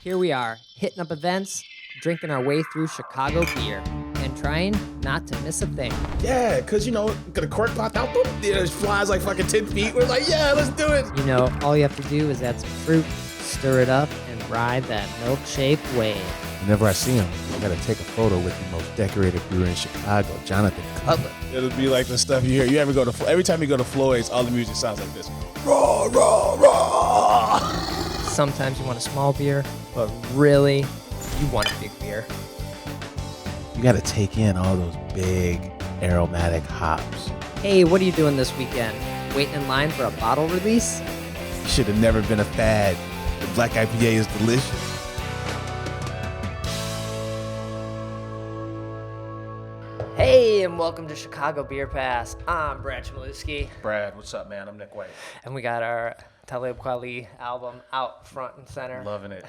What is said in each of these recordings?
Here we are, hitting up events, drinking our way through Chicago beer, and trying not to miss a thing. Yeah, because, the cork popped out, boom, it flies like fucking 10 feet. We're like, yeah, let's do it. All you have to do is add some fruit, stir it up, and ride that milkshake wave. Whenever I see him, I gotta take a photo with the most decorated brewer in Chicago, Jonathan Cutler. It'll be like the stuff you hear. You ever go to, every time you go to Floyd's, all the music sounds like this. Raw, raw, raw. Sometimes you want a small beer, but really, you want a big beer. You gotta take in all those big aromatic hops. Hey, what are you doing this weekend? Waiting in line for a bottle release? You should have never been a fad. The Black IPA is delicious. Hey, and welcome to Chicago Beer Pass. I'm Brad Chmielewski. Brad, what's up, man? I'm Nik White. And we got our Talib Kweli album out front and center. Loving it.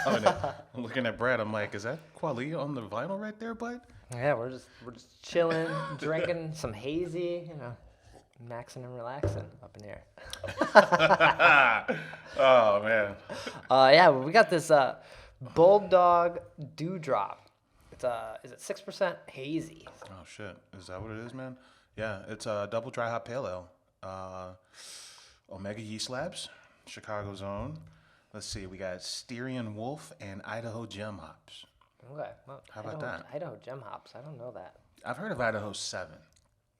Loving it. I'm looking at Brad. I'm like, is that Kweli on the vinyl right there, bud? Yeah, we're just chilling, drinking some hazy, maxing and relaxing up in here. Oh, man. Yeah, we got this Bulldog Dewdrop. Is it 6% hazy? Oh, shit. Is that what it is, man? Yeah, it's a double dry hop pale ale. Omega Yeast Labs, Chicago's own. Let's see, we got Styrian Wolf and Idaho Gem hops. Okay. Well, How about that? Idaho Gem hops. I don't know that. I've heard of Idaho 7.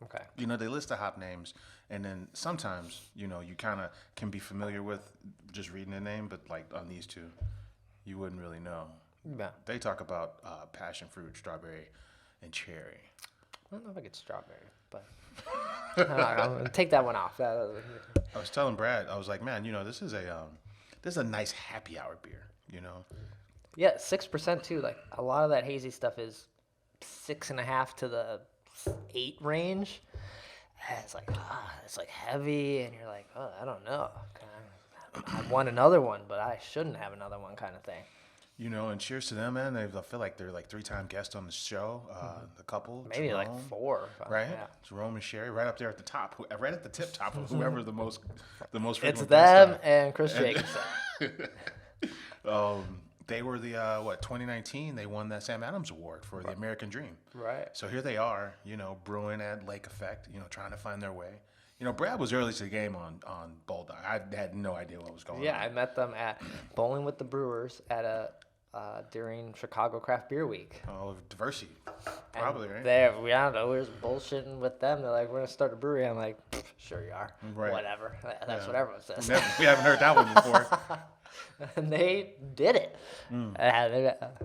Okay. They list the hop names, and then sometimes, you kind of can be familiar with just reading the name, but like on these two, you wouldn't really know. Yeah. They talk about passion fruit, strawberry, and cherry. I don't know if I get strawberry, but I'm gonna take that one off. I was telling Brad, I was like, man, this is a nice happy hour beer, Yeah, 6% too. Like a lot of that hazy stuff is 6.5 to the 8 range. And it's like heavy, and you're like, oh, I don't know. I want another one, but I shouldn't have another one, kind of thing. And cheers to them, man. I feel like they're like 3-time guests on the show. The couple, maybe Jerome, like 4, right? Yeah. Jerome and Sherry, right up there at the top, right at the tip top of whoever the most frequent It's guest them are. and Chris Jacobson. They were the 2019. They won that Sam Adams Award for the American Dream. Right. So here they are, brewing at Lake Effect, trying to find their way. Brad was early to the game on Bulldog. I had no idea what was going on. Yeah, I met them at Bowling with the Brewers at during Chicago Craft Beer Week. Oh, diversity, probably, right? We don't know. We were bullshitting with them. They're like, "We're gonna start a brewery." I'm like, "Sure you are." Right. Whatever. That's what everyone says. We haven't heard that one before. And they did it. I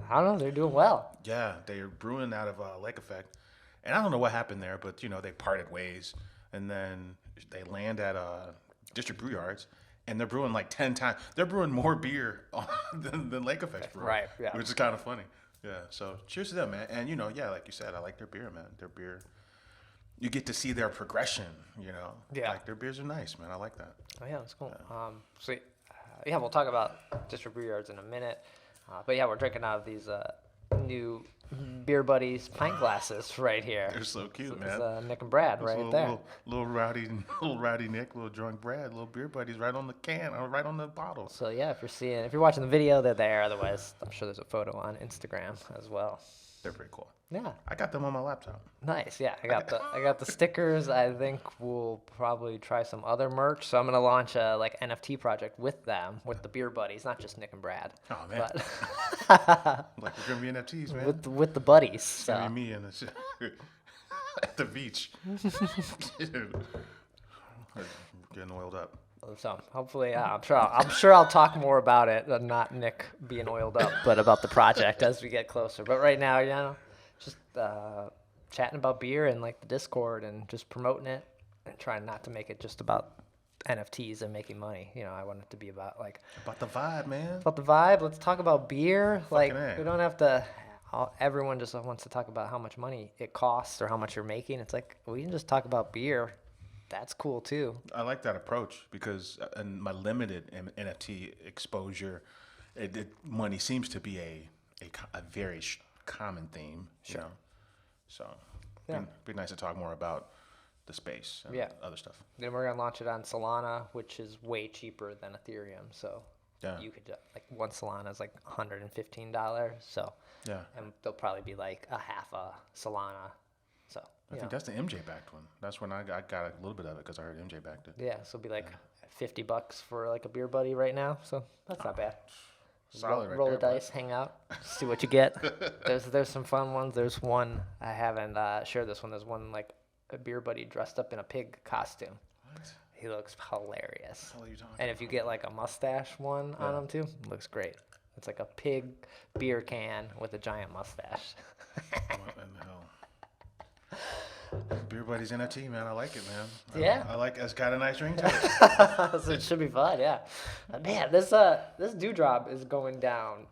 don't know. They're doing well. Yeah, they're brewing out of Lake Effect, and I don't know what happened there, but they parted ways, and then they land at District Brew Yards. And they're brewing like 10 times. They're brewing more beer than Lake Effect's brewing. Right, yeah. Which is kind of funny. Yeah, so cheers to them, man. And, like you said, I like their beer, man. Their beer, you get to see their progression, Yeah. Like, their beers are nice, man. I like that. Oh, yeah, that's cool. We'll talk about District Brew Yards in a minute. But, yeah, we're drinking out of these new BeerBuddies pint glasses right here. They're so cute, It's man. Nick and Brad right there. Little rowdy Nick, little drunk Brad, little BeerBuddies right on the can, or right on the bottle. So yeah, if you're watching the video, they're there. Otherwise, I'm sure there's a photo on Instagram as well. They're pretty cool. Yeah. I got them on my laptop. Nice. Yeah, I got the stickers. I think we'll probably try some other merch. So I'm gonna launch a NFT project with them, with the BeerBuddies, not just Nick and Brad. Oh man. But Like we're gonna be NFTs, man. with the buddies. It's gonna be me and at the beach. Getting oiled up. So hopefully, I'm sure I'll talk more about it, not Nick being oiled up, but about the project as we get closer. But right now, just chatting about beer and like the Discord and just promoting it and trying not to make it just about NFTs and making money. I want it to be about the vibe, man. About the vibe. Let's talk about beer. Fucking A. We don't have to. Everyone just wants to talk about how much money it costs or how much you're making. It's like we can just talk about beer. That's cool too. I like that approach because in my limited NFT exposure, money seems to be a very common theme. Sure. So Yeah. it'd be nice to talk more about the space and other stuff. Then we're gonna launch it on Solana, which is way cheaper than Ethereum. So Yeah. you could like one Solana is like $115. So Yeah. and they'll probably be like a half a Solana. So I think that's the MJ backed one. That's when I got a little bit of it because I heard MJ backed it. yeah, so it'll be like $50 for like a beer buddy right now. So that's not bad. Solid right roll there, the dice, hang out, see what you get. There's some fun ones. There's one I haven't shared this one. There's one like a beer buddy dressed up in a pig costume. What? He looks hilarious. What are you talking And if you get like a mustache one on him too, looks great. It's like a pig beer can with a giant mustache. What in the hell? Beer Buddies NFT, man. I like it, man. Yeah. I like it's got a nice ring to it. So it should be fun, yeah. Man, this dewdrop is going down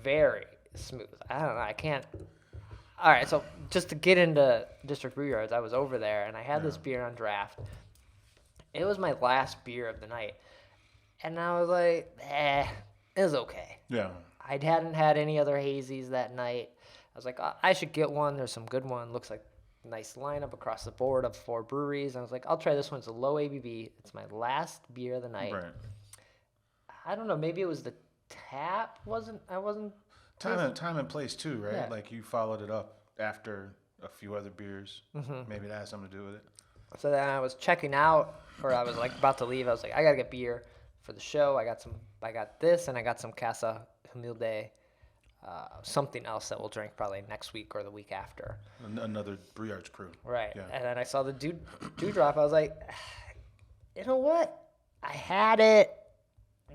very smooth. I don't know. I can't. All right, so just to get into District Brew Yards, I was over there and I had this beer on draft. It was my last beer of the night, and I was like, it was okay. Yeah. I hadn't had any other hazies that night. I was like, I should get one. There's some good one. Looks like a nice lineup across the board of 4 breweries. And I was like, I'll try this one. It's a low ABV. It's my last beer of the night. Right. I don't know. Maybe it was the tap. I wasn't. Time and place too, right? Yeah. Like you followed it up after a few other beers. Maybe that has something to do with it. So then I was checking out, or I was like about to leave. I was like, I gotta get beer for the show. I got this, and I got some Casa Humilde, something else that we'll drink probably next week or the week after. Another Brew Yards crew. Right. Yeah. And then I saw the dewdrop. I was like, you know what? I had it.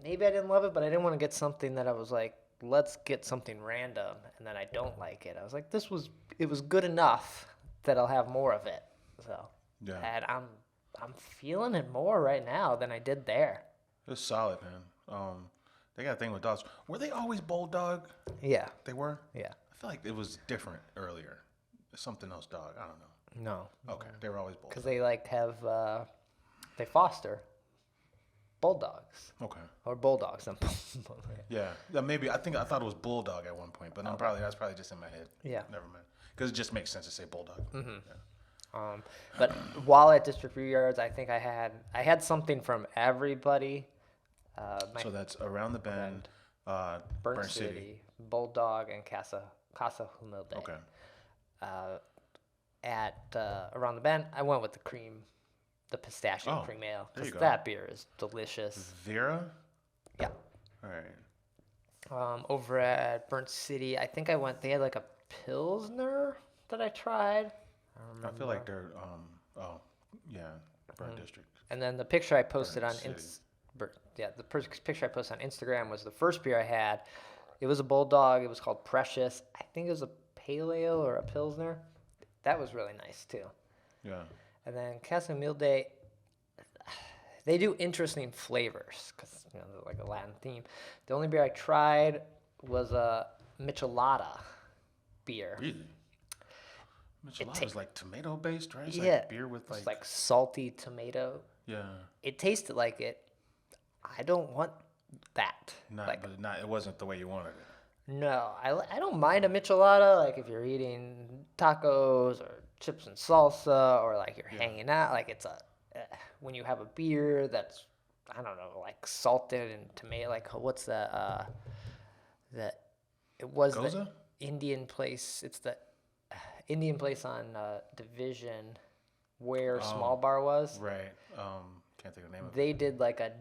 Maybe I didn't love it, but I didn't want to get something that I was like, let's get something random, and then I don't like it. I was like, it was good enough that I'll have more of it. So. Yeah. And I'm feeling it more right now than I did there. It's solid, man. They got a thing with dogs. Were they always Bulldog? Yeah. They were? Yeah. I feel like it was different earlier. Something else dog. I don't know. No. Okay. They were always Bulldog. Because they like have they foster bulldogs Okay. or bulldogs. Yeah. Maybe I thought it was Bulldog at one point, but that's probably just in my head. Yeah. Never mind. Because it just makes sense to say Bulldog. Mm-hmm. Yeah. But while at District Brew Yards, I think I had something from everybody. So that's Around the Bend, Burnt City, Bulldog, and Casa Humilde. Okay. At Around the Bend, I went with the pistachio cream ale, there you because go. that beer is delicious. Vera? Yeah. All right. Over at Burnt City, I think they had like a Pilsner that I tried. I feel like they're, Burnt District. And then the picture I posted on City. picture I posted on Instagram was the first beer I had. It was a Bulldog. It was called Precious. I think it was a pale ale or a Pilsner. That was really nice too. Yeah. And then Casa Humilde, they do interesting flavors because they're like a Latin theme. The only beer I tried was a Michelada beer. Really? Michelada is like tomato based, right? It's Yeah. like beer with It's like salty tomato. yeah. It tasted like it. I don't want that. It wasn't the way you wanted it. No, I don't mind a Michelada, like if you're eating tacos or chips and salsa or like you're hanging out, like it's when you have a beer that's, I don't know, like salted and tomato, like what's it was Goza? the Indian place, it's the Indian place on Division where Small Bar was. Right. Can't think of the name of it. They did like a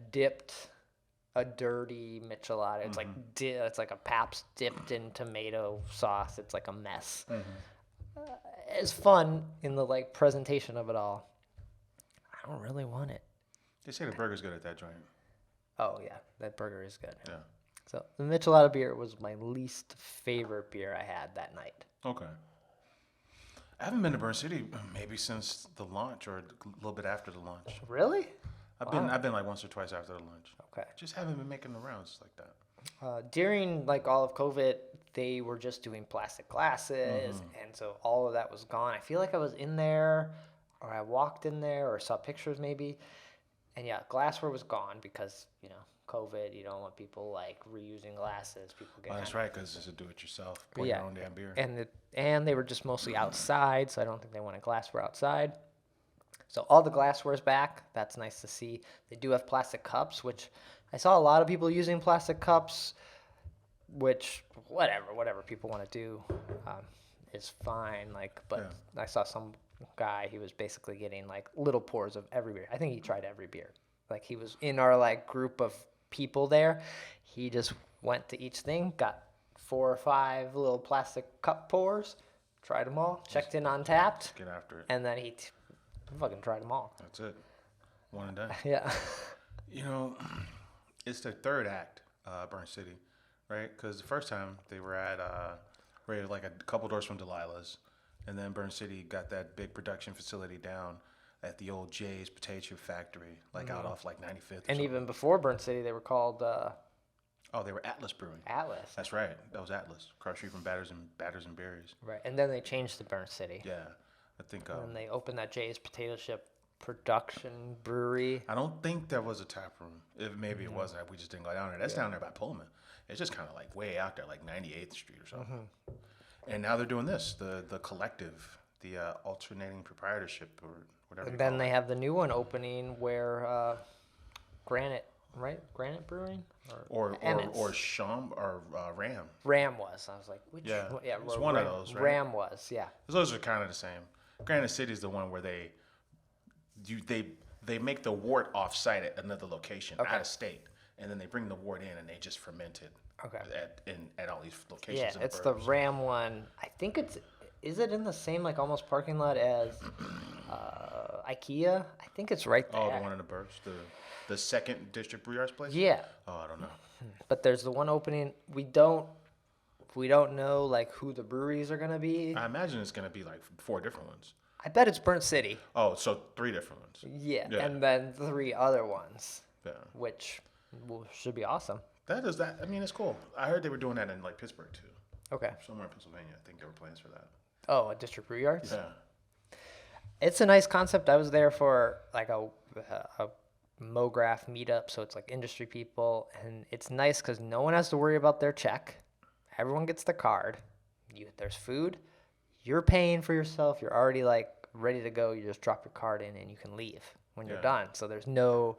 dirty Michelada. It's like it's like a Pabst dipped in tomato sauce. It's like a mess. It's fun in the like presentation of it all. I don't really want it. They say the burger's good at that joint. Oh yeah, that burger is good. Yeah. So the Michelada beer was my least favorite beer I had that night. Okay. I haven't been to Burn City maybe since the launch or a little bit after the launch. Really? I've been like once or twice after the launch. Okay. Just haven't been making the rounds like that. During like all of COVID, they were just doing plastic glasses, and so all of that was gone. I feel like I was in there, or I walked in there, or saw pictures maybe, and yeah, glassware was gone because COVID. You don't want people like reusing glasses. People get. Oh, that's right, because it's a do-it-yourself. Pour Yeah. your own damn beer. And they were just mostly outside, so I don't think they wanted glassware outside. So all the glassware's back. That's nice to see. They do have plastic cups, which I saw a lot of people using plastic cups, which whatever people want to do is fine. Like, but I saw some guy, he was basically getting like little pours of every beer. I think he tried every beer. Like, he was in our like group of people there. He just went to each thing, got 4 or 5 little plastic cup pours, tried them all, checked in on Tapped, Get after it. and then he fucking tried them all. That's it. One and done. Yeah. You know, it's the third act, Burn City, right? Because the first time they were at right, like a couple doors from Delilah's, and then Burn City got that big production facility down at the old Jay's Potato Chip Factory, like out off like 95th. And even before Burnt City, they were called oh, they were Atlas Brewing. Atlas. That's right. That was Atlas. Across street from Batters and Berries. Right. And then they changed to Burnt City. Yeah, I think. And then they opened that Jay's Potato Chip production brewery. I don't think there was a tap room. If maybe it wasn't, we just didn't go down there. That's down there by Pullman. It's just kind of like way out there, like 98th Street or something. And now they're doing this, the collective, the alternating proprietorship or whatever. And then they have the new one opening where Granite, right? Granite Brewing? Or Emmett's. Ram. Ram was. I was like, which Yeah, one? Yeah, it's one of those, right? Ram was, yeah. Those are kind of the same. Granite City is the one where they make the wort off-site at another location, out of state, and then they bring the wort in and they just ferment it. Okay. At all these locations. Yeah, in it's the burbs. Ram one. I think is it in the same like almost parking lot as IKEA? I think it's right there. Oh, the one in the burbs, the second District Brew Yards place. Yeah, Oh, I don't know. but there's the one opening. We don't know like who the breweries are gonna be. I imagine it's gonna be like 4 different ones. I bet it's Burnt City. Oh, so 3 different ones. Yeah, Yeah. and then 3 other ones, Yeah. which should be awesome. That. I mean, it's cool. I heard they were doing that in like Pittsburgh too, Okay. somewhere in Pennsylvania. I think there were plans for that. Oh, a District Brew Yards. Yeah. It's a nice concept. I was there for like a MoGraph meetup, so it's like industry people, and it's nice because no one has to worry about their check. Everyone gets the card. There's food. You're paying for yourself. You're already like ready to go. You just drop your card in and you can leave when you're done. So there's no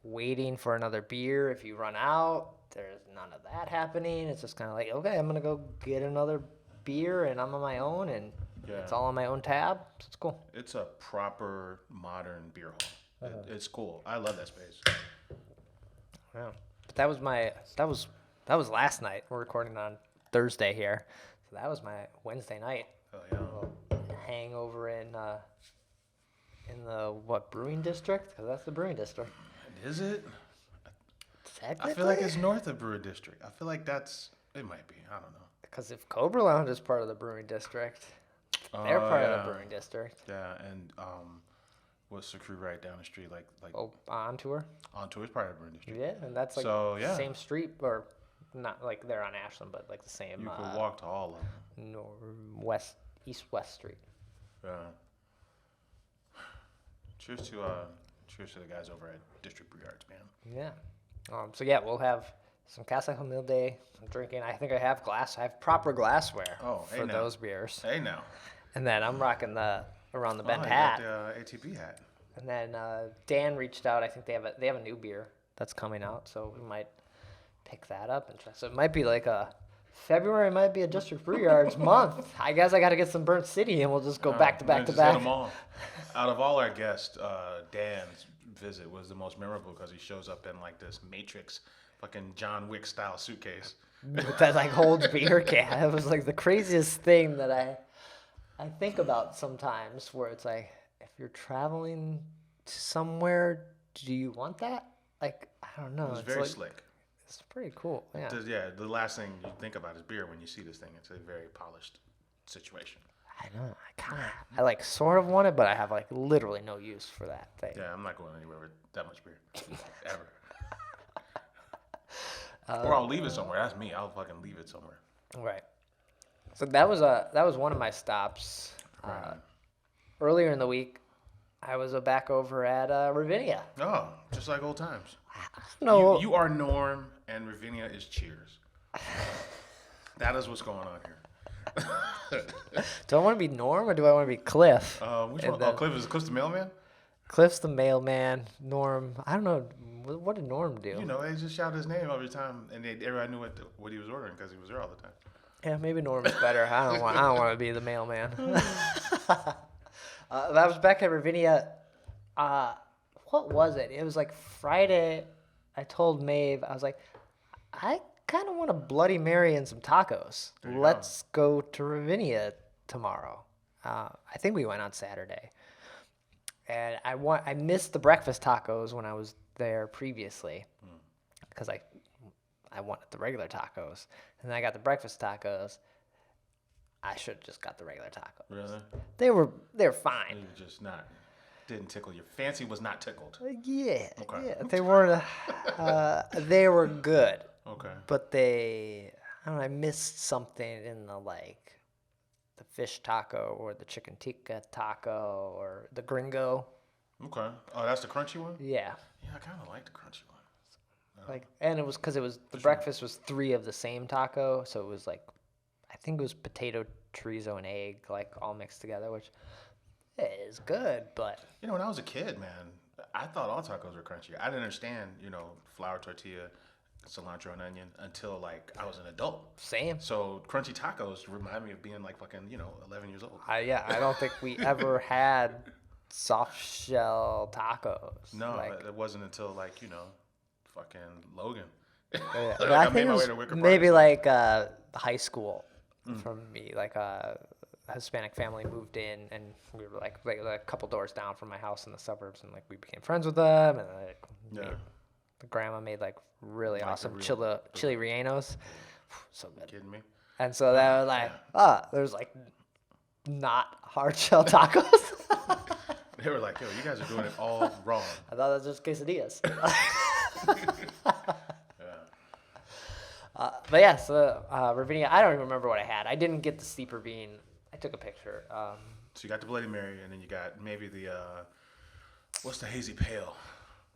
waiting for another beer. If you run out, there's none of that happening. It's just kind of like, okay, I'm gonna go get another beer, and I'm on my own, and it's all on my own tab. So it's cool. It's a proper modern beer hall. It's cool. I love that space. Yeah, but that was last night. We're recording on Thursday here, so that was my Wednesday night Oh yeah. hangover in the brewing district? Because that's the brewing district. Is it? Technically, I feel like it's north of Brewer District. I feel like it might be. I don't know. because if Cobra Lounge is part of the brewing district, they're part of the brewing district. Yeah, and what's the crew right down the street? Like Oh, on tour. On Tour is part of the brewing district. Yeah, and that's like So, yeah. same street, or not like they're on Ashland, but like the same You could walk to all of them. east-west street. Yeah. Cheers to the guys over at District Brew Yards, man. Yeah. So yeah, we'll have some Casa Humilde, some drinking. I think I have proper glassware Hey for now. those beers. Hey now. And then I'm rocking the around the bend you hat. got the ATP hat. And then Dan reached out. I think they have a new beer that's coming out, so we might pick that up and try. So it might be like February might be a District Brew Yards month. I guess I got to get some Burnt City, and we'll just go back to back to Just hit back. 'em all. Out of all our guests, Dan's visit was the most memorable because he shows up in like this Matrix, fucking John Wick style suitcase. That like holds beer can. It was like the craziest thing that I think about sometimes, where it's like, if you're traveling to somewhere, do you want that? Like, I don't know. It was It's very like, slick. It's pretty cool. Yeah. The last thing you think about is beer when you see this thing. It's a very polished situation. I know. I like sort of want it, but I have like literally no use for that thing. Yeah, I'm not going anywhere with that much beer. Ever. Or I'll leave it somewhere. That's me. I'll fucking leave it somewhere. Right. So that was one of my stops. Earlier in the week, I was back over at Ravinia. Oh, just like old times. No, You are Norm and Ravinia is Cheers. That is what's going on here. do I want to be Norm or do I want to be Cliff? Which And one? then- Cliff's the mailman? Cliff's the mailman. Norm, I don't know. What did Norm do? You know, they just shout his name every time, and everybody knew what he was ordering because he was there all the time. Yeah, maybe Norm's better. I don't want to be the mailman. That was back at Ravinia. What was it? It was like Friday. I told Maeve, I was like, I kind of want a Bloody Mary and some tacos. Let's go to Ravinia tomorrow. I think we went on Saturday. And I missed the breakfast tacos when I was there previously because I wanted the regular tacos. And then I got the breakfast tacos. I should have just got the regular tacos. Really? They're fine. You just didn't tickle. Your fancy was not tickled. Yeah. Okay. Yeah. They weren't. They were good. Okay. But I don't know. I missed something in the fish taco or the chicken tikka taco or the gringo. Okay. Oh, that's the crunchy one? Yeah. Yeah, I kind of like the crunchy one. And it was because the breakfast was 3 of the same taco, so it was I think it was potato, chorizo, and egg, all mixed together, which is good, but You know, when I was a kid, man, I thought all tacos were crunchy. I didn't understand, flour tortilla, cilantro, and onion until I was an adult. same. So crunchy tacos remind me of being fucking 11 years old. I don't think we ever had soft shell tacos. No, it wasn't until fucking Logan. Yeah. I I think it was maybe high school for me. A Hispanic family moved in, and we were a couple doors down from my house in the suburbs, and we became friends with them, and the grandma made really awesome chili rellenos. So good. Kidding me? And so they were there's not hard shell tacos. They were like, yo, you guys are doing it all wrong. I thought that was just quesadillas. But yeah, so Ravinia, I don't even remember what I had. I didn't get the steeper bean. I took a picture. So you got the Bloody Mary, and then you got maybe the, what's the hazy pale?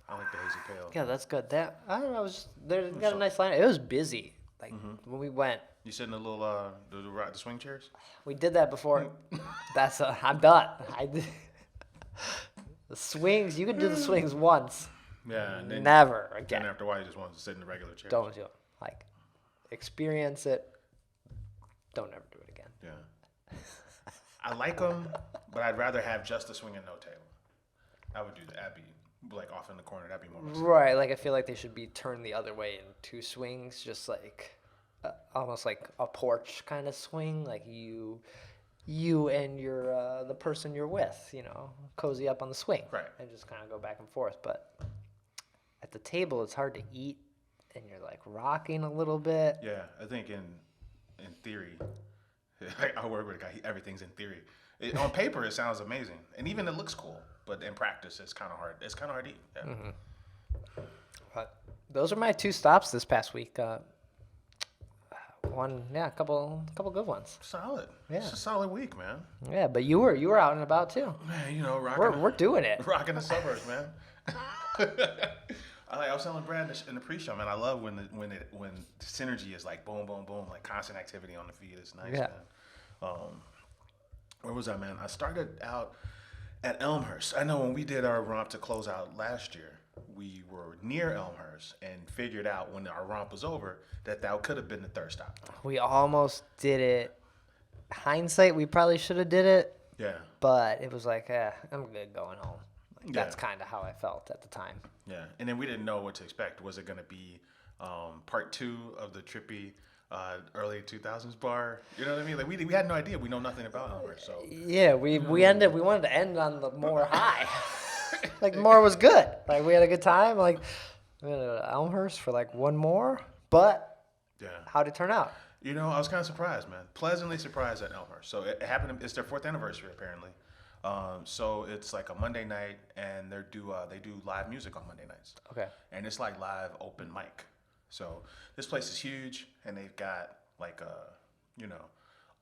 I like the hazy pale. Yeah, that's good. I don't know. They got a nice lineup. It was busy. When we went. You sit in the little, the swing chairs? We did that before. I'm done. I did. The swings, you could do the swings once. Yeah. And then, never again. Then after a while, you just want to sit in the regular chair. Don't do it. Experience it. Don't ever do it again. Yeah. I like them, but I'd rather have just a swing and no table. I would do that. That'd be off in the corner. That'd be more. Right. I feel like they should be turned the other way in 2 swings, just almost like a porch kind of swing. You and your the person you're with, cozy up on the swing. Right. And just kind of go back and forth. But at the table, it's hard to eat, and you're rocking a little bit. Yeah, I think in theory, I work with a guy. Everything's in theory. On paper, it sounds amazing, and even it looks cool. But in practice, it's kind of hard. It's kind of hard to eat. Yeah. Mm-hmm. But those are my 2 stops this past week. A couple good ones. Solid. Yeah. It's a solid week, man. Yeah, but you were out and about too. Man, rocking. We're doing it. Rocking the suburbs, man. I was telling Brad in the pre-show, man. I love when synergy is boom, boom, boom, constant activity on the feed. It's nice, man. Where was I, man? I started out at Elmhurst. I know when we did our romp to close out last year, we were near Elmhurst and figured out when our romp was over that could have been the 3rd stop. We almost did it. Hindsight, we probably should have did it. Yeah. But it was I'm good going home. That's kind of how I felt at the time. Yeah, and then we didn't know what to expect. Was it going to be part 2 of the trippy early 2000s bar? You know what I mean? We had no idea. We know nothing about Elmhurst, so. Yeah, we wanted to end on the more high. More was good. We had a good time. We went to Elmhurst for one more, but how'd it turn out? I was kind of surprised, man. Pleasantly surprised at Elmhurst. So it happened. It's their 4th anniversary apparently. So it's a Monday night, and they do live music on Monday nights. Okay. And it's live open mic. So this place is huge, and they've got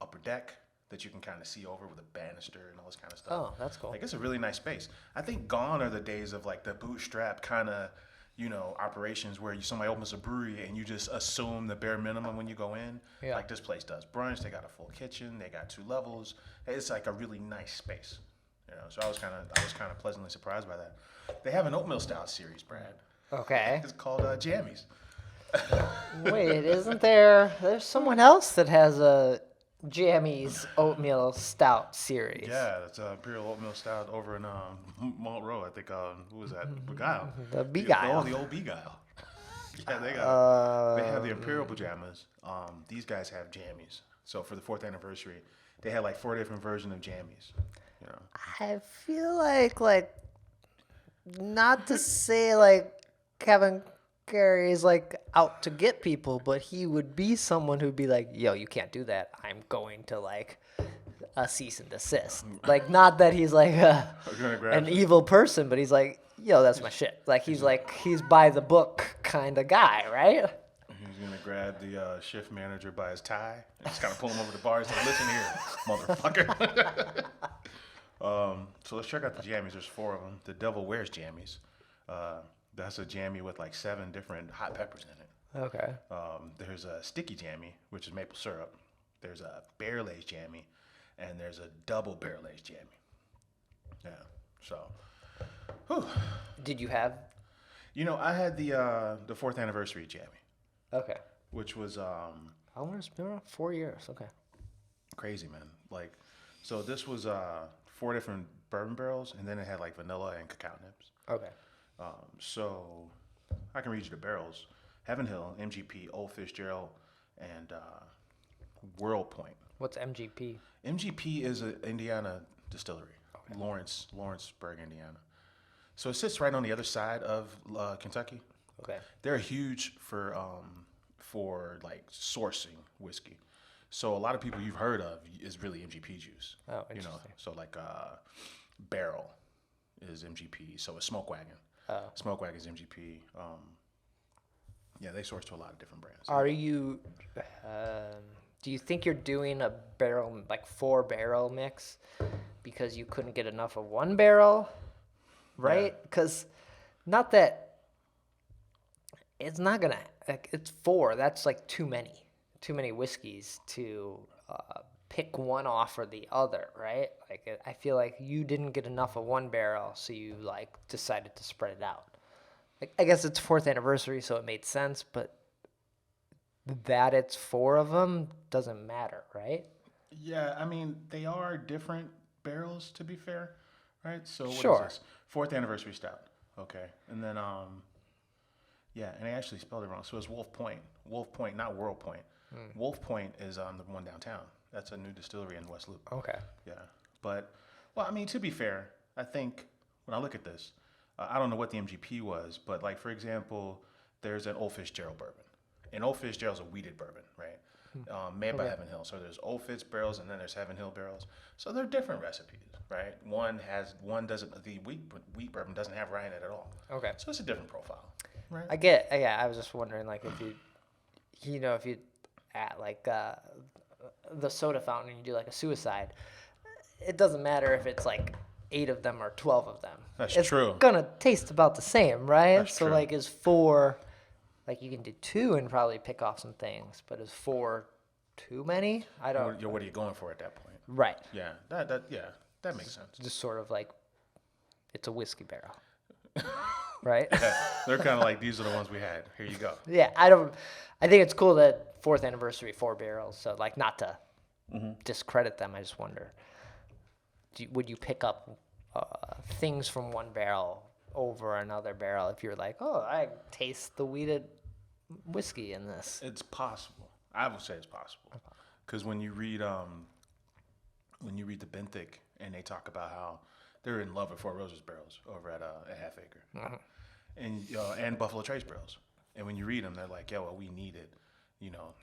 upper deck that you can kind of see over with a banister and all this kind of stuff. Oh, that's cool. It's a really nice space. I think gone are the days of the bootstrap kind of operations where somebody opens a brewery and you just assume the bare minimum when you go in. Yeah. This place does brunch. They got a full kitchen. They got 2 levels. It's a really nice space. So I was kind of pleasantly surprised by that. They have an oatmeal stout series, Brad. Okay. It's called Jammies. Wait, isn't there's someone else that has a Jammies oatmeal stout series? Yeah, it's Imperial Oatmeal Stout over in Malt Row. I think, who was that? Beguile. The Beguile. The old Beguile. Yeah, they have the Imperial pajamas. These guys have jammies. So for the 4th anniversary, they had like 4 different versions of jammies. You know, I feel like not to say like Kevin Gary's like out to get people, but he would be someone who'd be like, yo, you can't do that. I'm going to like a cease and desist. Like, not that he's like an evil person, but he's like, yo, that's my shit. Like, he's by the book kind of guy, right? He's gonna grab the shift manager by his tie and just kind of pull him over the bar and say, "Listen here, motherfucker." So let's check out the jammies. There's 4 of them. The Devil Wears Jammies. That's a jammy with like 7 different hot peppers in it. Okay. There's a Sticky Jammy, which is maple syrup. There's a Barrel Aged Jammy, and there's a Double Barrel Aged Jammy. Yeah. So, whew. Did you have? You know, I had the 4th anniversary jammy. Okay. Which was How long has it been around? 4 years. Okay. crazy, man. Like, so this was 4 different bourbon barrels, and then it had like vanilla and cacao nibs. Okay. So I can read you the barrels: Heaven Hill, MGP, Old Fitzgerald, and Whirlpoint. What's MGP? MGP is an Indiana distillery, okay. Lawrenceburg, Indiana. So it sits right on the other side of Kentucky. Okay. They're huge for like sourcing whiskey. So a lot of people you've heard of is really MGP juice. Oh, interesting. You know, so like Barrel is MGP. So is Smoke Wagon. Smoke Wagon is MGP. Yeah, they source to a lot of different brands. Are you? Do you think you're doing a barrel, like 4 barrel mix, because you couldn't get enough of 1 barrel, right? Because not that it's not gonna. Like, it's 4. That's like too many whiskeys to pick one off or the other, right? Like, I feel like you didn't get enough of 1 barrel, so you like decided to spread it out. Like, I guess it's 4th anniversary, so it made sense, but that it's 4 of them doesn't matter, right? Yeah, I mean, they are different barrels, to be fair, right? So what Sure. is this? 4th anniversary stout. Okay. And then, yeah, and they actually spelled it wrong. So it's Wolf Point. Wolf Point, not Whirl Point. Wolf Point is the one downtown. That's a new distillery in West Loop. Okay. Yeah. But, well, I mean, to be fair, I think when I look at this, I don't know what the MGP was, but like, for example, there's an Old Fitzgerald bourbon. And Old Fitzgerald's a wheated bourbon, right? Made by Heaven Hill. So there's Old Fitz barrels and then there's Heaven Hill barrels. So they're different recipes, right? The wheat bourbon doesn't have rye in it at all. Okay. So it's a different profile, right? I was just wondering, like, if if you at like the soda fountain and you do like a suicide, it doesn't matter if it's like 8 of them or 12 of them. It's true. It's gonna taste about the same, right? That's so true. like, is 4, like, you can do 2 and probably pick off some things, but is 4 too many? I don't. What are you going for at that point? Right. Yeah, that makes sense. Just sort of like, it's a whiskey barrel, right? Yeah, they're kind of like, these are the ones we had. Here you go. Yeah, I think it's cool that 4th anniversary 4 barrels. So like, not to discredit them, I just wonder, would you pick up things from 1 barrel over another barrel if you're like, oh, I taste the wheated whiskey in this? It's possible. I would say it's possible, because when you read the Benthic and they talk about how they're in love with Four Roses barrels over at Half Acre, and Buffalo Trace barrels, and when you read them, they're like, yeah, well, we needed,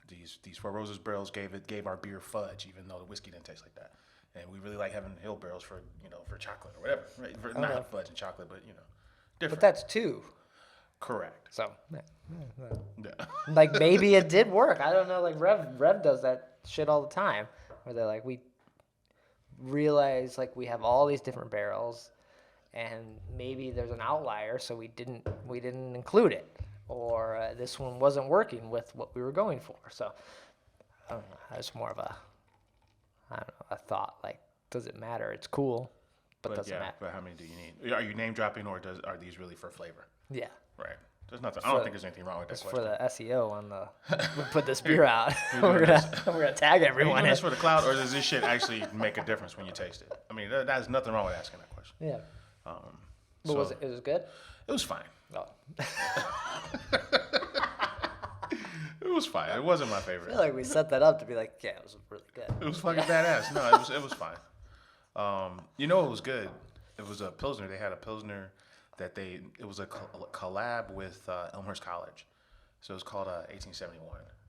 these Four Roses barrels gave our beer fudge, even though the whiskey didn't taste like that, and we really like Heaven Hill barrels for chocolate or whatever, right? Not fudge and chocolate, but different. But that's 2. Correct. So, Yeah. like, maybe it did work. I don't know. Like, Rev does that shit all the time, where they're like, we realize, like, we have all these different barrels, and maybe there's an outlier, so we didn't include it, or this one wasn't working with what we were going for. So, I don't know. That's more of a thought. Like, does it matter? It's cool, but doesn't matter. But how many do you need? Are you name dropping, or are these really for flavor? Yeah. Right. There's nothing. I don't think there's anything wrong with that It's for question. the SEO on the. We put this beer out. we're gonna tag Are you everyone. doing in. this for the cloud, or does this shit actually make a difference when you taste it? I mean, there's nothing wrong with asking that question. Yeah. But So was it? It was good. it was fine. Oh. It was fine. It wasn't my I favorite. feel like we set that up to be like, yeah, it was really good. It was fucking badass. No, it was fine. You know, it was good. It was a Pilsner. They had a Pilsner that it was a collab with Elmhurst College. So it was called 1871.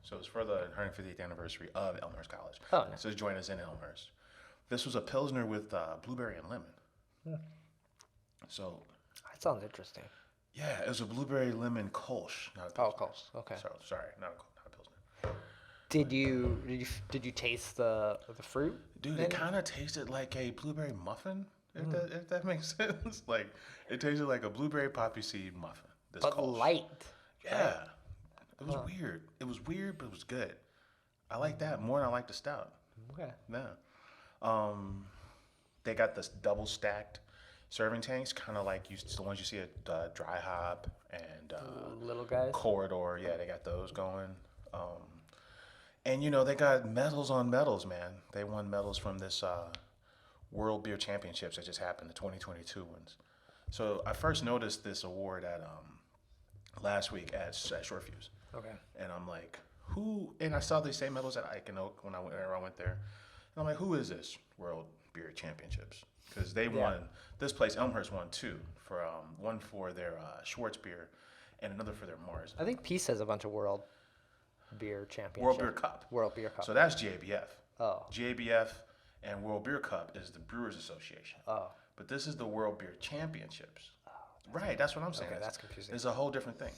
So it was for the 150th anniversary of Elmhurst College. Oh, nice. So join us in Elmhurst. This was a Pilsner with blueberry and lemon. Yeah. So That sounds interesting. yeah, it was a blueberry lemon Kolsch. Not a Oh, Pilsner. Kolsch. Okay. So, sorry, not a Pilsner. Did you taste the fruit? Dude, it kind of tasted like a blueberry muffin, if that makes sense. Like, it tasted like a blueberry poppy seed muffin. This But Kolsch. light. Yeah. It was weird. It was weird, but it was good. I like that more than I like the stout. Okay. Yeah. They got this double stacked serving tanks, kind of like the ones you see at Dry Hop and Little guys. Corridor. Yeah, they got those going. And you know, they got medals on medals, man. They won medals from this World Beer Championships that just happened, the 2022 ones. So I first noticed this award at last week at Short Fuse. Okay. And I'm like, who? And I saw these same medals at Ike and Oak when I went there. And I'm like, who is this World Beer Championships? Because they won, this place, Elmhurst won two. One for their Schwartz beer and another for their Mars. I think Peace has a bunch of world beer championships. World Beer Cup. World Beer Cup. So that's GABF. Oh. GABF and World Beer Cup is the Brewers Association. Oh. But this is the World Beer Championships. Right, that's what I'm saying. Okay, that's confusing. It's a whole different thing.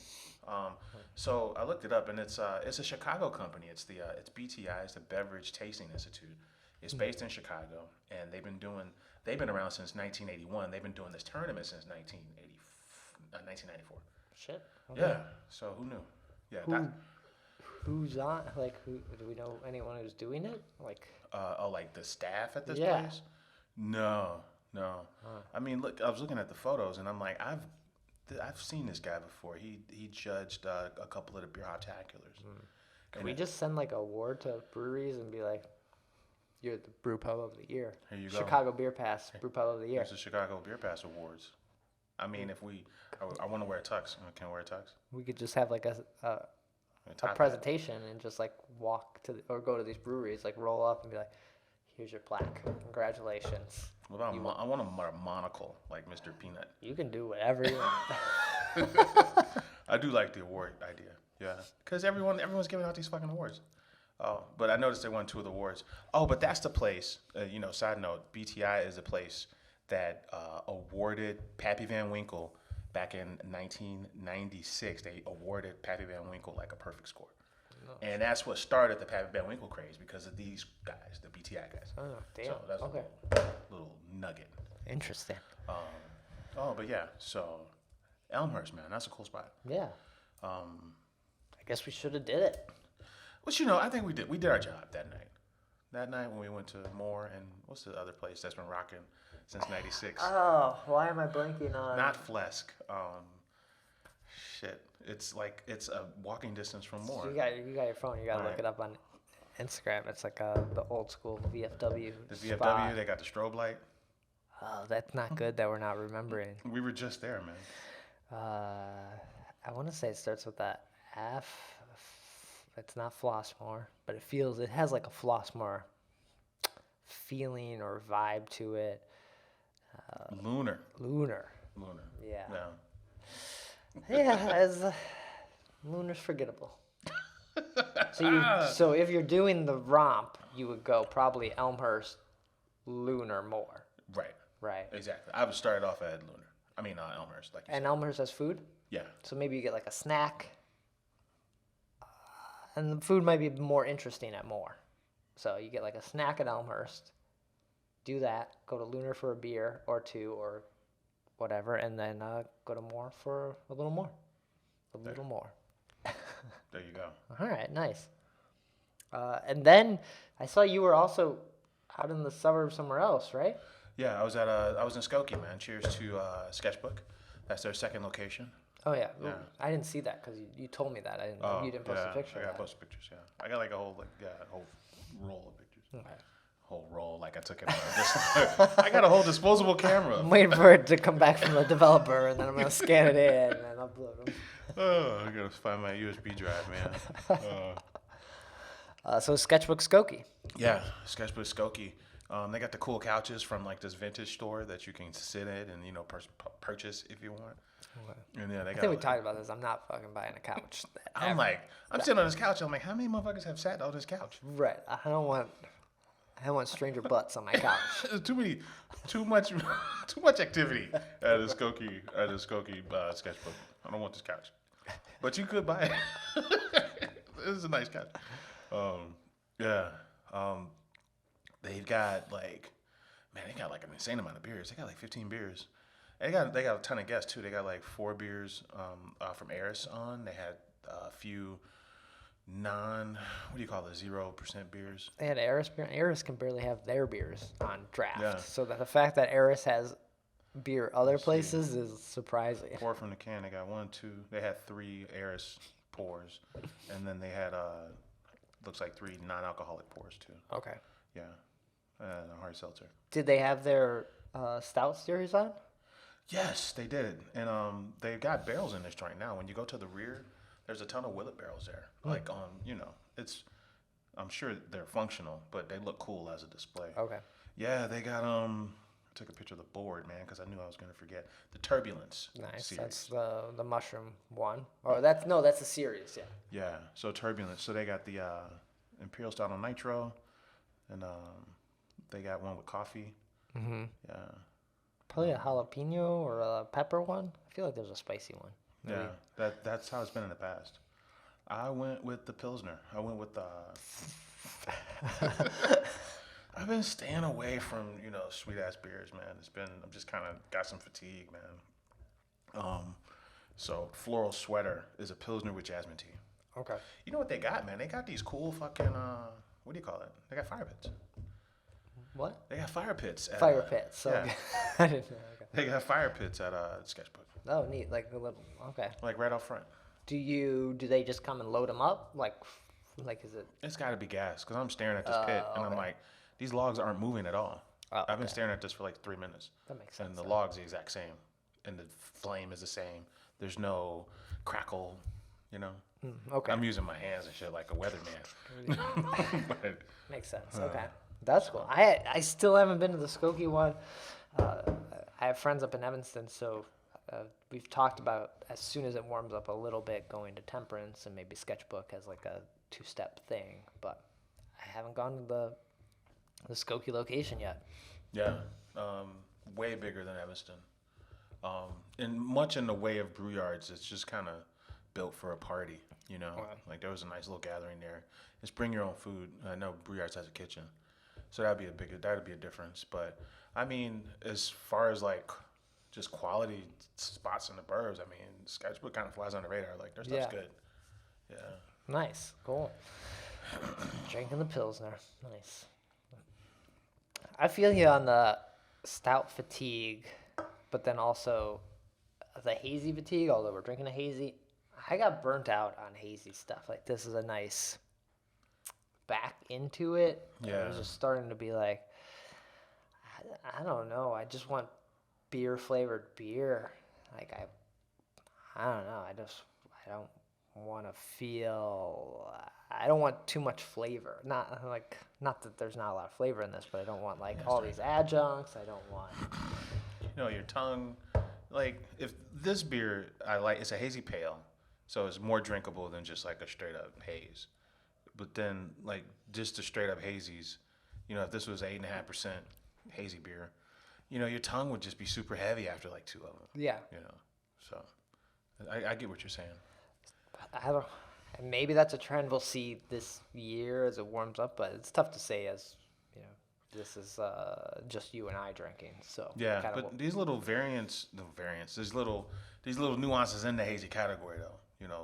So I looked it up, and it's a Chicago company. It's BTI. It's the Beverage Tasting Institute. It's based in Chicago, and they've been around since 1981. They've been doing this tournament since 1994. Shit. Okay. Yeah. So who knew? Yeah. Who's on? Like, who do we know anyone who's doing it? Like. Like the staff at this Yeah. place? No. I mean, look, I was looking at the photos, and I'm like, I've seen this guy before. He judged a couple of the beer hoptaculars. Can we just send like an award to breweries and be like, you're the brew pub of the year? Here you go. Chicago Beer Pass brew pub of the year. Here's the Chicago Beer Pass Awards. I mean, I want to wear a tux. Can I wear a tux? We could just have like a Top hat. presentation and just like walk to or go to these breweries, like roll up and be like, here's your plaque. Congratulations. What about I want a monocle like Mr. Peanut. You can do whatever you want. I do like the award idea. Yeah, because everyone's giving out these fucking awards. Oh, but I noticed they won two of the awards. Oh, but that's the place. Side note, BTI is a place that awarded Pappy Van Winkle back in 1996. They awarded Pappy Van Winkle like a perfect score. And that's what started the Pappy Van Winkle craze because of these guys, the BTI guys. Oh, damn. So that's Okay. a little nugget. Interesting. But yeah, so Elmhurst, man, that's a cool spot. Yeah. I guess we should have did it. Which, I think we did. We did our job that night. That night when we went to Moore and what's the other place that's been rocking since '96? Oh, why am I blanking on? Not Flesk. Shit. It's a walking distance from Moore. You got your phone. You gotta look Right. it up on Instagram. It's like the old school VFW. The VFW, spot. they got the strobe light. Oh, that's not good that we're not remembering. We were just there, man. I want to say it starts with that F. It's not Flossmoor, but it has like a Flossmoor feeling or vibe to it. Lunar. Yeah. Yeah. Yeah, Lunar's forgettable. So if you're doing the romp, you would go probably Elmhurst, Lunar more. Right. Right. Exactly. I would start off at Lunar. I mean, Elmhurst, like you And said. Elmhurst has food? Yeah. So maybe you get like a snack. And the food might be more interesting at Moore. So you get like a snack at Elmhurst. Do that. Go to Lunar for a beer or two or whatever. And then go to Moore for a little more. Little more. There you go. All right. Nice. And then I saw you were also out in the suburbs somewhere else, right? Yeah, I was in Skokie, man. Cheers to Sketchbook. That's their second location. Oh yeah. Yeah. I didn't see that because you told me that. I didn't. You didn't post a picture. I of got that. posted pictures. Yeah, I got like a whole roll of pictures. Okay. Whole roll, like I took it. I got a whole disposable camera. I'm waiting for it to come back from the developer, and then I'm gonna scan it in and then upload them. Oh, I gotta find my USB drive, man. So Sketchbook Skokie. Yeah, Sketchbook Skokie. They got the cool couches from like this vintage store that you can sit in and purchase if you want. Okay. And yeah, they I got. think we talked about this. I'm not fucking buying a couch. I'm sitting on this couch. I'm like, how many motherfuckers have sat on this couch? Right. I don't want stranger butts on my couch. too much activity at a Skokie sketchbook. I don't want this couch, but you could buy it. This is a nice couch. They've got like an insane amount of beers. They got like 15 beers. They got a ton of guests too. They got like 4 beers from Eris on. They had a few 0% beers. They had Eris beer. And Eris can barely have their beers on draft. Yeah. So the fact that Eris has beer other places is surprising. Pour from the can. They got 1, 2. They had 3 Eris pours, and then they had looks like 3 non-alcoholic pours too. Okay. Yeah, and a hard seltzer. Did they have their stout series on? Yes, they did, and they've got barrels in this joint now. When you go to the rear, there's a ton of Willet barrels there. Like it's. I'm sure they're functional, but they look cool as a display. Okay. Yeah, they got I took a picture of the board, man, because I knew I was gonna forget the Turbulence. Nice. Series. That's the mushroom one. Or that's a series. Yeah. Yeah. So Turbulence. So they got the Imperial Stout on Nitro, and they got one with coffee. Mm-hmm. Yeah. Probably a jalapeno or a pepper one. I feel like there's a spicy one. Maybe. Yeah. That's how it's been in the past. I went with the Pilsner. I went with the. I've been staying away from sweet ass beers, man. I'm just kind of got some fatigue, man. So Floral Sweater is a Pilsner with jasmine tea. Okay. You know what they got, man? They got these cool fucking what do you call it? They got fire pits. What? They got fire pits. At, Fire pits. So yeah. I didn't know. Okay. They got fire pits at Sketchbook. Oh, neat. Like a little. Okay. Like right out front. Do they just come and load them up? Like is it? It's got to be gas because I'm staring at this pit and I'm like, these logs aren't moving at all. Oh, I've been staring at this for like 3 minutes. That makes sense. And the log's the exact same, and the flame is the same. There's no crackle, Okay. I'm using my hands and shit like a weatherman. But, Makes sense. Okay. That's cool. I still haven't been to the Skokie one. I have friends up in Evanston, so we've talked about as soon as it warms up a little bit going to Temperance and maybe Sketchbook as like a 2-step thing, but I haven't gone to the Skokie location yet. yeah, way bigger than Evanston. And much in the way of Brew Yards, it's just kind of built for a party, Like there was a nice little gathering there. It's bring your own food. I know Brew Yards has a kitchen, so that'd be a difference. But I mean, as far as like just quality spots in the burbs, I mean, Sketchbook kind of flies on the radar. Like their stuff's good. Yeah. Nice. Cool. Drinking the Pilsner. Nice. I feel you on the stout fatigue, but then also the hazy fatigue, although we're drinking a hazy. I got burnt out on hazy stuff. Like, this is a nice back into it. Yeah. I was just starting to be like, I don't know. I just want beer-flavored beer. Like, I don't know. I don't want to feel... I don't want too much flavor. Not that there's not a lot of flavor in this, but I don't want, like, all these adjuncts. I don't want... Your tongue... Like, if this beer, it's a hazy pale, so it's more drinkable than just, like, a straight-up haze. But then, like, just the straight-up hazies, if this was 8.5% hazy beer, your tongue would just be super heavy after, like, 2 of them. Yeah. So I get what you're saying. I don't... Maybe that's a trend we'll see this year as it warms up, but it's tough to say as, this is just you and I drinking. So yeah, but these little these little nuances in the hazy category though,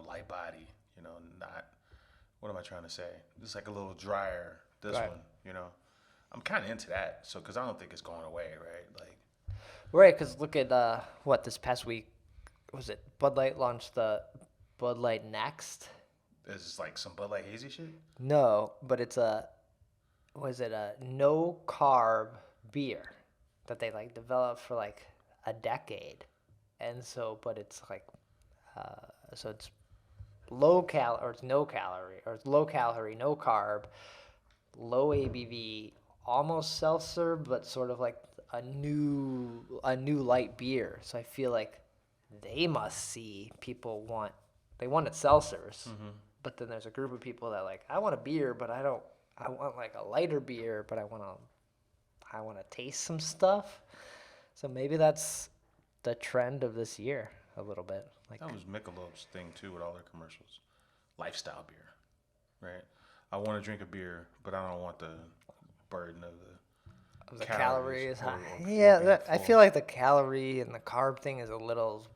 light body, not, what am I trying to say? Just like a little drier, this right. one, I'm kind of into that. So, cause I don't think it's going away, right? Like, right. Cause look at, this past week was it Bud Light launched the Bud Light Next? Is this like some Bud Light hazy shit? No, but it's a no carb beer that they like developed for like a decade, and so but it's like so it's or it's no calorie, or it's low calorie, no carb, low ABV, almost seltzer, but sort of like a new light beer. So I feel like they must see people wanted seltzers, but then there's a group of people that like, I want a beer, but I want like a lighter beer, but I want to taste some stuff. So maybe that's the trend of this year a little bit. Like That was Michelob's thing too with all their commercials. Lifestyle beer, right? I want to drink a beer, but I don't want the burden of the calories. or Yeah, being I full. feel like the calorie and the carb thing is a little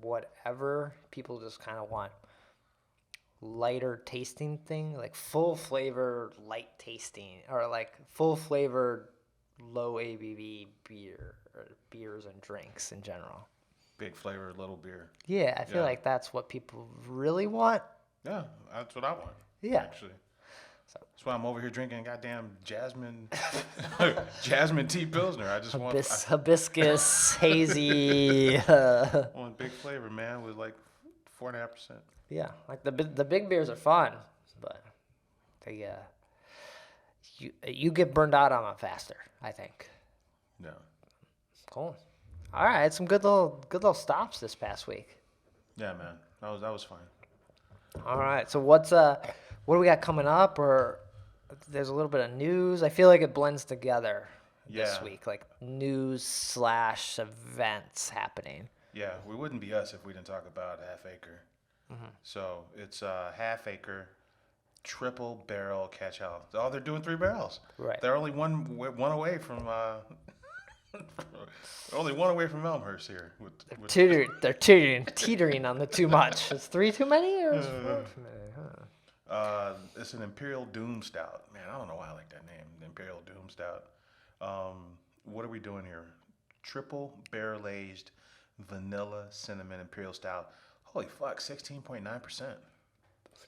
whatever. People just kind of want lighter tasting thing, like full flavor, light tasting, or like full flavor, low ABV beer or beers and drinks in general. Big flavor, little beer. Yeah, I feel Yeah. like that's what people really want. Yeah, that's what I want. Yeah. Actually. That's why I'm over here drinking goddamn jasmine tea pilsner. I just want Hibiscus, hazy. I want big flavor, man, with like 4.5%. Yeah, like the big beers are fun, but they you get burned out on them faster, I think. Yeah. Cool. All right, some good little stops this past week. Yeah, man. That was fine. All right, so what do we got coming up? Or there's a little bit of news. I feel like it blends together this Yeah. week, like news / events happening. Yeah, we wouldn't be us if we didn't talk about Half Acre. So it's Half Acre triple barrel catch hell. Oh, they're doing 3 barrels. Right. They're only one away from only one away from Elmhurst here. They're teetering on the too much. Is 3 too many or is 4 too many? Huh. It's an Imperial Doom Stout. Man, I don't know why I like that name, the Imperial Doom Stout. What are we doing here? Triple barrel aged vanilla cinnamon Imperial Stout. Holy fuck, 16.9%. We're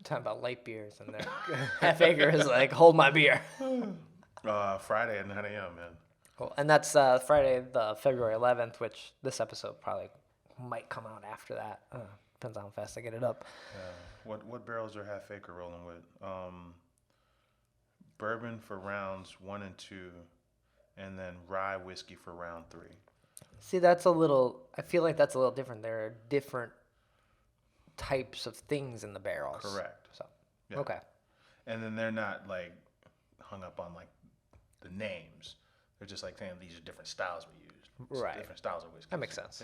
talking about light beers, and then Half Acre is like, hold my beer. Friday at 9 a.m., man. Cool. And that's Friday, the February 11th, which this episode probably might come out after that. Depends on how fast I get it up. What barrels are Half Acre rolling with? Bourbon for rounds 1 and 2, and then rye whiskey for round 3. See, I feel like that's a little different. There are different types of things in the barrels. Correct. So, Yeah. okay. And then they're not like hung up on like the names. They're just like saying these are different styles we use. Right. Different styles of whiskey. That makes sense.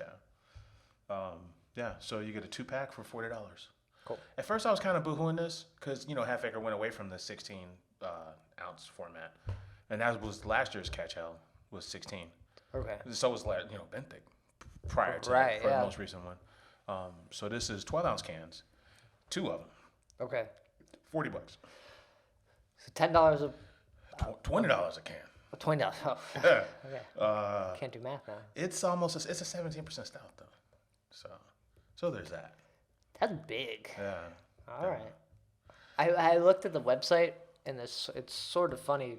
Yeah. Yeah. So you get a 2-pack for $40. Cool. At first I was kind of boohooing this because Half Acre went away from the 16 ounce format, and that was last year's catch hell was 16. Okay. So was Benthic prior to Right, for yeah. the most recent one. So this is 12 ounce cans, 2 of them, Okay. $40. So $10 a $20 a can. $20. Oh, Yeah. okay. Can't do math now. It's almost it's a 17% stout though. So there's that. That's big. Yeah. All right. I looked at the website, and it's sort of funny.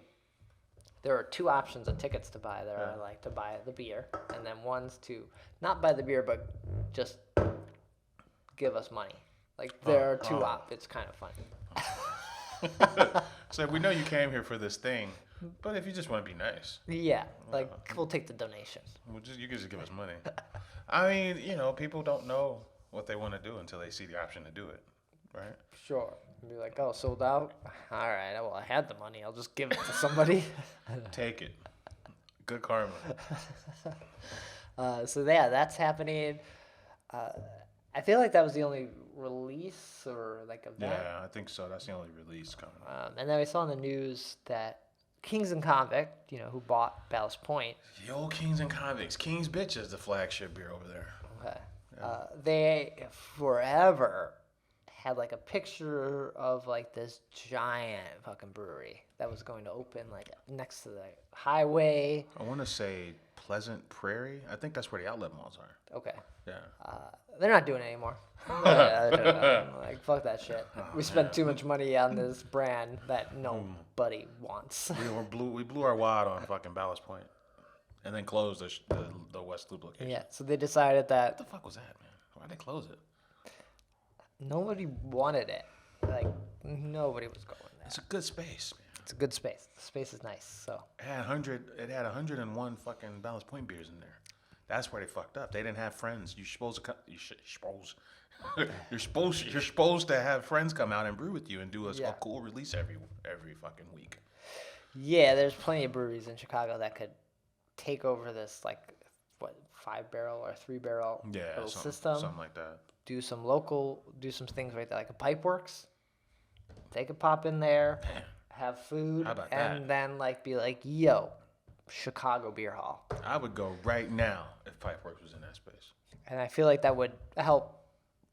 There are 2 options of tickets to buy. There are like to buy the beer, and then one's to not buy the beer, but just give us money. Like there are 2 It's kind of funny. So we know you came here for this thing, but if you just want to be nice, Yeah, like we'll take the donation. you can just give us money. I mean, people don't know what they want to do until they see the option to do it, right? Sure. Be like, oh, sold out. All right. Well, I had the money. I'll just give it to somebody. Take it. Good karma. So yeah, that's happening. I feel like that was the only release or like event. Yeah, I think so. That's the only release coming. And then we saw in the news that Kings and Convict, who bought Ballast Point. Yo, Kings and Convicts. King's Bitch is the flagship beer over there. Okay. They forever had like a picture of like this giant fucking brewery that was going to open like next to the highway. I want to say Pleasant Prairie. I think that's where the outlet malls are. Okay. Yeah. They're not doing it anymore. Like, fuck that shit. We spent too much money on this brand that nobody wants. We blew our wad on fucking Ballast Point, and then closed the West Loop location. Yeah, so they decided that What the fuck was that, man? Why'd they close it? nobody wanted it. Like, nobody was going there. It's a good space, man. It's a good space. The space is nice, so. It had 101 fucking Ballast Point beers in there. That's where they fucked up. They didn't have friends. You're supposed to you're supposed to have friends come out and brew with you and do a cool release every fucking week. Yeah, there's plenty of breweries in Chicago that could take over this, like, 5-barrel or 3-barrel little system. Something like that. Do some things right there, like a Pipeworks. They could pop in there, have food, How about and that? then, like, be like, yo, Chicago Beer Hall. I would go right now if Pipeworks was in that space. And I feel like that would help.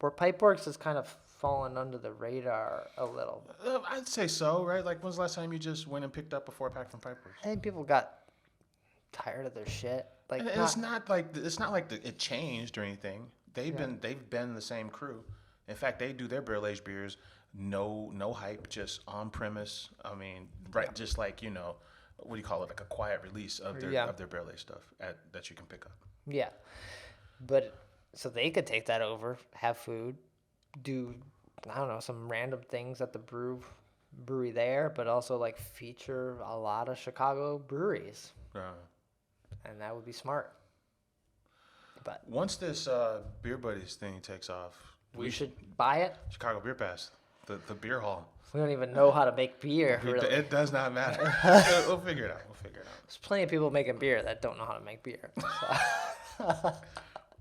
Where Pipeworks has kind of fallen under the radar a little. I'd say so, right? Like, when's the last time you just went and picked up a 4-pack from Pipeworks? I think people got tired of their shit. Like, And it's not like it changed or anything. They've been the same crew. In fact, they do their barrel aged beers, no hype, just on premise. I mean, right, just like, you know, what do you call it, like a quiet release of their barrel aged stuff that you can pick up. Yeah, but so they could take that over, have food, do, I don't know, some random things at the brewery there, but also like feature a lot of Chicago breweries, and that would be smart. But Once this BeerBuddies thing takes off, we should buy it. Chicago Beer Pass, the beer hall. We don't even know how to make beer. Really. It does not matter. We'll figure it out. There's plenty of people making beer that don't know how to make beer. So.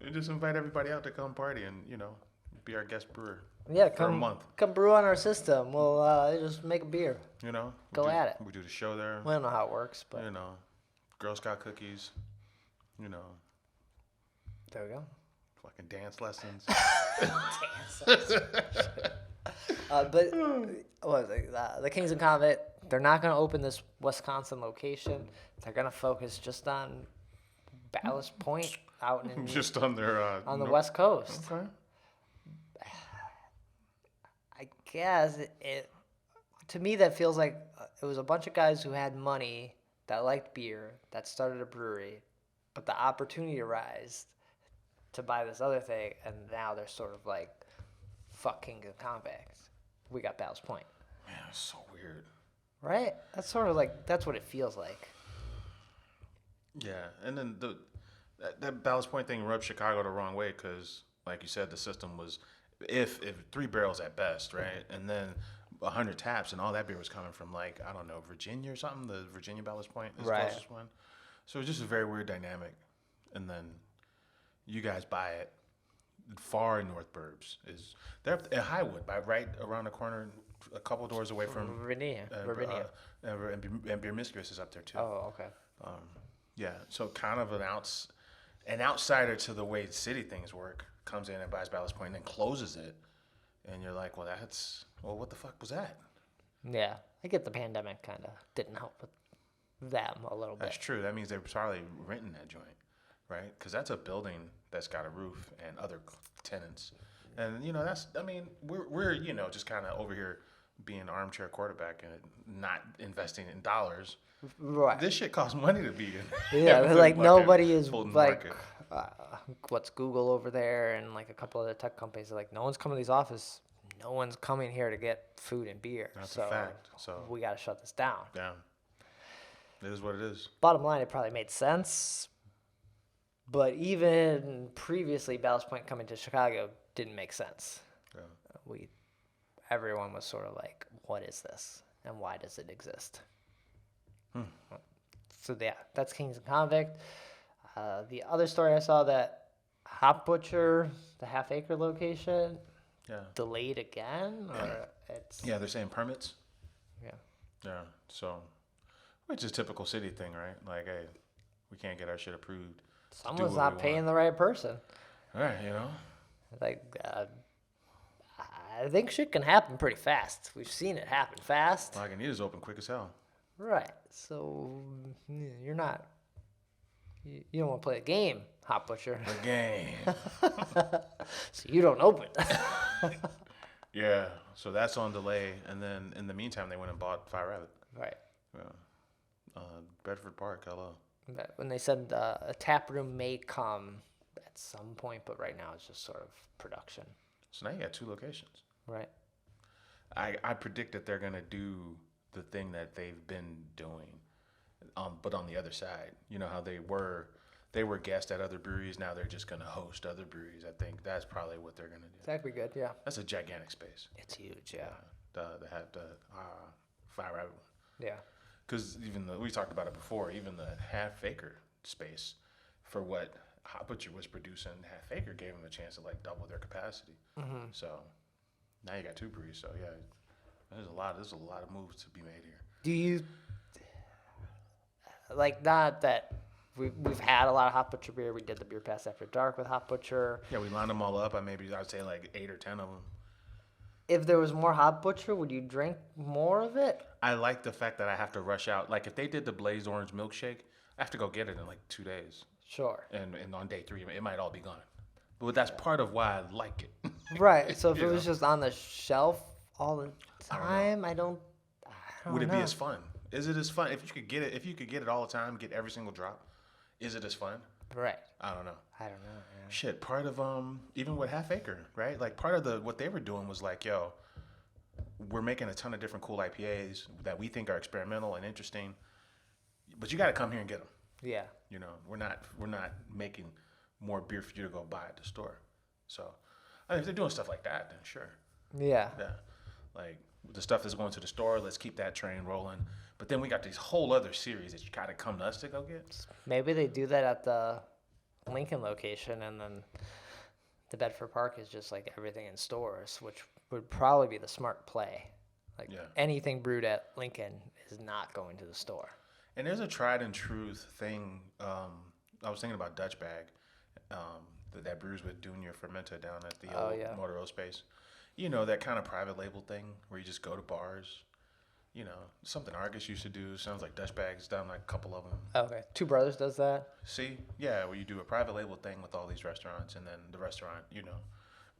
We just invite everybody out to come party and, you know, be our guest brewer. Yeah, for a month. Come brew on our system. We'll just make a beer. You know, Go at it. We do the show there. We don't know how it works, but You know, Girl Scout cookies. You know, there we go. fucking dance lessons. But what was it? The Kings and Convict, they're not going to open this Wisconsin location. They're going to focus just on Ballast Point out in Just on their on the West Coast. Okay. I guess it to me that feels like it was a bunch of guys who had money that liked beer that started a brewery, but the opportunity arose to buy this other thing, and now they're sort of like, fuck Kings and Convicts. We got Ballast Point. Man, it's so weird. Right? That's sort of like, that's what it feels like. Yeah, and then that Ballast Point thing rubbed Chicago the wrong way because, like you said, the system was if 3 barrels at best, right, and then 100 taps, and all that beer was coming from, like, I don't know, Virginia or something. The Virginia Ballast Point is the closest one. So it was just a very weird dynamic. And then you guys buy it. Far North Burbs is they're at Highwood, right around the corner, a couple doors away from Ravinia. and Beer Mistress is up there too. Oh, okay. Yeah, so kind of an outsider to the way city things work comes in and buys Ballast Point and then closes it, and you're like, well, what the fuck was that? Yeah, I get the pandemic kind of didn't help with them a little bit. That's true. That means they're probably renting that joint, right? Because that's a building that's got a roof and other tenants, and you know we're you know just kind of over here being armchair quarterback and not investing in dollars. Right. This shit costs money to be in. Yeah, like nobody is Fulton like, Market. what's Google over there and like a couple other tech companies are like, no one's coming to these offices. No one's coming here to get food and beer. That's so a fact. So we got to shut this down. Yeah, it is what it is. Bottom line, it probably made sense. But even previously, Ballast Point coming to Chicago didn't make sense. Yeah. Everyone was sort of like, what is this? And why does it exist? So yeah, that's Kings and Convict. The other story I saw that Hop Butcher, the half-acre location, delayed again, or it's Yeah, they're saying permits. yeah. Yeah, so which is typical city thing, right? Like, hey, we can't get our shit approved. Someone's what not we paying want. the right person. All right, you know. Like I think shit can happen pretty fast. We've seen it happen fast. Lagunitas open quick as hell. Right. So you're not. You don't want to play a game, Hot Butcher. The game. So you don't open. Yeah. So that's on delay, and then in the meantime, they went and bought Fire Rabbit. Right. Yeah. Bedford Park, hello. But when they said a tap room may come at some point, but right now it's just sort of production. So now you got 2 locations. Right. I predict that they're gonna do the thing that they've been doing, but on the other side. You know how they were guests at other breweries. Now they're just gonna host other breweries. I think that's probably what they're gonna do. That'd be good. Yeah. That's a gigantic space. It's huge. Yeah. The Fire Rabbit one. Yeah. Because we talked about it before. Even the Half Acre space, for what Hot Butcher was producing, Half Acre gave them a chance to like double their capacity. Mm-hmm. So now you got 2 breweries. So yeah, there's a lot of moves to be made here. Do you like, not that we've had a lot of Hot Butcher beer? We did the Beer Pass After Dark with Hot Butcher. Yeah, we lined them all up. I'd say like 8 or 10 of them. If there was more Hot Butcher, would you drink more of it? I like the fact that I have to rush out. Like if they did the Blazed Orange milkshake, I have to go get it in like 2 days. Sure. And on day 3, it might all be gone. But that's part of why I like it. Right. So if it was just on the shelf all the time, I don't Would it know. be as fun? Is it as fun if you could get it all the time, get every single drop? Is it as fun? Right. I don't know. I don't know. Yeah. Shit, part of even with Half Acre, right? Like part of what they were doing was like, yo, we're making a ton of different cool IPAs that we think are experimental and interesting, but you got to come here and get them. Yeah. You know, we're not making more beer for you to go buy at the store. So, I mean, if they're doing stuff like that, then sure. Yeah. Yeah. Like the stuff that's going to the store, let's keep that train rolling. But then we got these whole other series that you got to come to us to go get. Maybe they do that at the Lincoln location, and then the Bedford Park is just like everything in stores, which would probably be the smart play. Like anything brewed at Lincoln is not going to the store. And there's a tried and true thing. I was thinking about Dutch Bag, that brews with Dunya Fermenta down at the old Motor O space. You know, that kind of private label thing where you just go to bars. You know, something Argus used to do. Sounds like Dutch Bag's done like a couple of them. Okay. Two Brothers does that. See? Yeah, where you do a private label thing with all these restaurants, and then the restaurant, you know,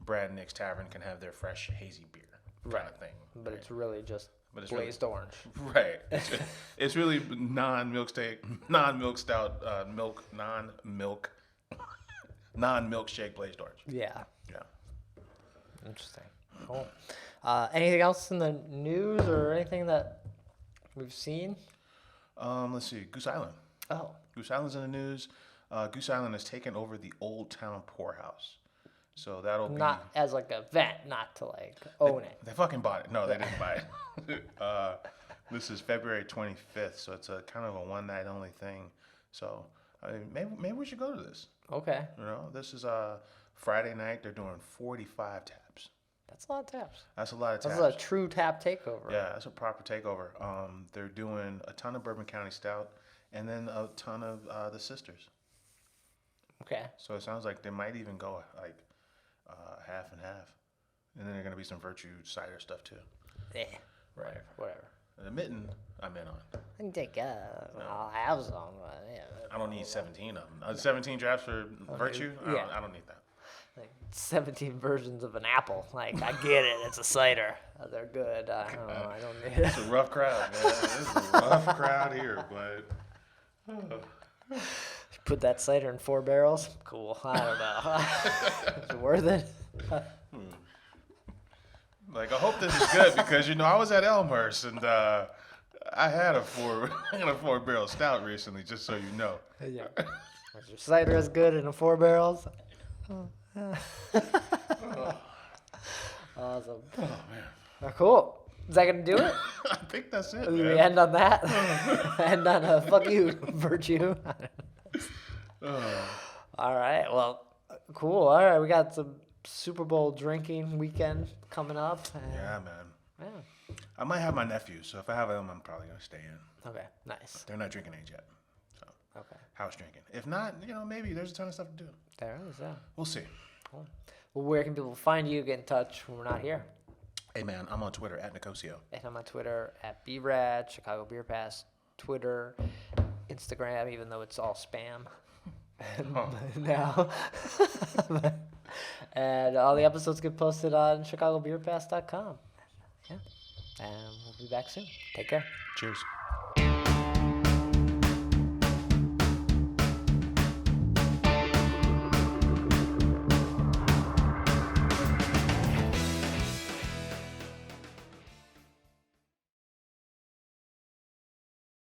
Brad and Nick's Tavern can have their fresh hazy beer kind of thing. But it's really just it's glazed orange. Right. It's really non-milk stout, non-milkshake glazed orange. Yeah. Yeah. Interesting. Cool. Anything else in the news or anything that we've seen? Let's see. Goose Island. Oh. Goose Island's in the news. Goose Island has taken over the Old Town Poorhouse. So that'll be... Not as like an event, not to like own it. They fucking bought it. No, they didn't buy it. This is February 25th, so it's a kind of a one-night only thing. So I mean, maybe we should go to this. Okay. You know, this is Friday night. They're doing 45 taps. That's a lot of taps. That's a lot of taps. That's a true tap takeover. Yeah, that's a proper takeover. They're doing a ton of Bourbon County Stout and then a ton of the Sisters. Okay. So it sounds like they might even go like half and half. And then there's going to be some Virtue cider stuff too. Yeah. Right. Whatever. The Mitten, I'm in on. I can take I'll have some. Yeah. I don't need 17 of them. 17 drafts for Virtue? Yeah. I don't need that. Like 17 versions of an apple. Like, I get it. It's a cider. They're good. I don't need it. It's a rough crowd, man. This is a rough crowd here, but... Put that cider in 4 barrels? Cool. I don't know. Is it worth it? Like, I hope this is good because, you know, I was at Elmhurst and I had a 4 barrel stout recently, just so you know. Yeah. Is your cider as good in a 4 barrels? Awesome. Oh, man. Cool. Is that going to do it? I think that's it, We man. end on that? End on a fuck you, Virtue. All right. Well, cool. All right. We got some Super Bowl drinking weekend coming up. Yeah, man. Yeah. I might have my nephews, so if I have them, I'm probably going to stay in. Okay. Nice. They're not drinking age yet. So, Okay. house drinking. If not, you know, maybe there's a ton of stuff to do. There is, yeah. We'll see. Cool. Well, where can people find you, get in touch when we're not here? Hey, man, I'm on Twitter at Nicosio. And I'm on Twitter at BRAD, Chicago Beer Pass, Twitter, Instagram, even though it's all spam. Now. And all the episodes get posted on chicagobeerpass.com. Yeah. And we'll be back soon. Take care. Cheers.